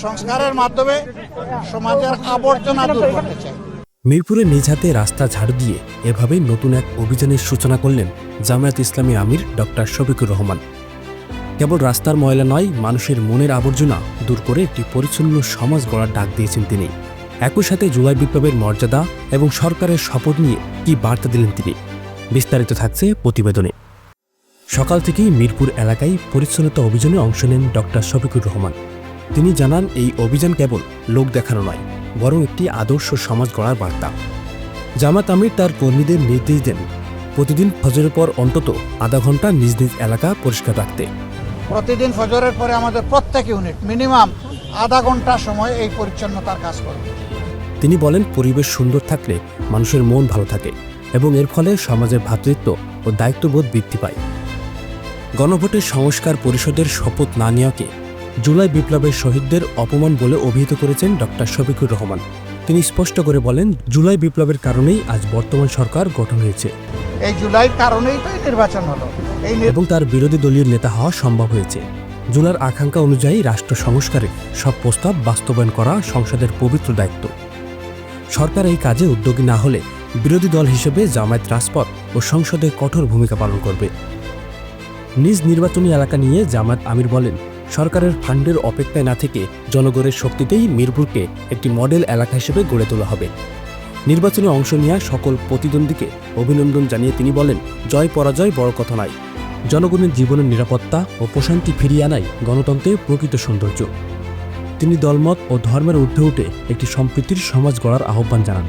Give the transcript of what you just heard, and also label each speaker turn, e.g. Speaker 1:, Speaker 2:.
Speaker 1: সংস্কারের মাধ্যমে সমাজের আবর্জনা দূর করতে চাই।
Speaker 2: মিরপুরে নিজ হাতে রাস্তা ঝাড়ু দিয়ে এভাবেই নতুন এক অভিযানের সূচনা করলেন জামায়াত ইসলামী আমির ডক্টর শফিকুর রহমান। কেবল রাস্তার ময়লা নয়, মানুষের মনের আবর্জনা দূর করে একটি পরিচ্ছন্ন সমাজ গড়ার ডাক দিয়েছেন তিনি। একই সাথে জুলাই বিপ্লবের মর্যাদা এবং সরকারের শপথ নিয়ে কি বার্তা দিলেন তিনি, বিস্তারিত থাকছে প্রতিবেদনে। সকাল থেকেই মিরপুর এলাকায় পরিচ্ছন্নতা অভিযানে অংশ নেন ডক্টর শফিকুর রহমান। তিনি জানান, এই অভিযান কেবল লোক দেখানো নয়, বরং একটি আদর্শ সমাজ গড়ার বার্তা। জামাত আমির তার কর্মীদের নির্দেশ দেন প্রতিদিন ফজরের পর অন্তত আধা ঘন্টা নিজ নিজ এলাকা পরিষ্কার রাখতে।
Speaker 1: প্রতিদিন ফজরের পরে আমাদের প্রত্যেক ইউনিট মিনিমাম আধা ঘন্টা সময় এই পরিচ্ছন্নতার কাজ করবে।
Speaker 2: তিনি বলেন, পরিবেশ সুন্দর থাকলে মানুষের মন ভালো থাকে এবং এর ফলে সমাজের ভ্রাতৃত্ব ও দায়িত্ববোধ বৃদ্ধি পায়। গণভোটের সংস্কার পরিষদের শপথ না নেওয়াকে জুলাই বিপ্লবের শহীদদের অপমান বলে অভিহিত করেছেন ডক্টর শফিকুর রহমান। তিনি স্পষ্ট করে বলেন, জুলাই বিপ্লবের কারণেই আজ বর্তমান সরকার গঠন হয়েছে।
Speaker 1: এই জুলাইয়ের কারণেই তো নির্বাচন হলো
Speaker 2: এবং তার বিরোধী দলীয় নেতা হওয়া সম্ভব হয়েছে। জুলাইর আকাঙ্ক্ষা অনুযায়ী রাষ্ট্র সংস্কারে সব প্রস্তাব বাস্তবায়ন করা সংসদের পবিত্র দায়িত্ব। সরকার এই কাজে উদ্যোগী না হলে বিরোধী দল হিসেবে জামায়াত রাজপথ ও সংসদে কঠোর ভূমিকা পালন করবে। নিজ নির্বাচনী এলাকা নিয়ে জামায়াত আমির বলেন, সরকারের ফান্ডের অপেক্ষায় না থেকে জনগণের শক্তিতেই মিরপুরকে একটি মডেল এলাকা হিসেবে গড়ে তোলা হবে। নির্বাচনে অংশ নেওয়া সকল প্রতিদ্বন্দ্বীকে অভিনন্দন জানিয়ে তিনি বলেন, জয় পরাজয় বড় কথা নয়, জনগণের জীবনের নিরাপত্তা ও প্রশান্তি ফিরিয়ে আনাই গণতন্ত্রের প্রকৃত সৌন্দর্য। তিনি দলমত ও ধর্মের ঊর্ধ্বে উঠে একটি সম্প্রীতির সমাজ গড়ার আহ্বান জানান।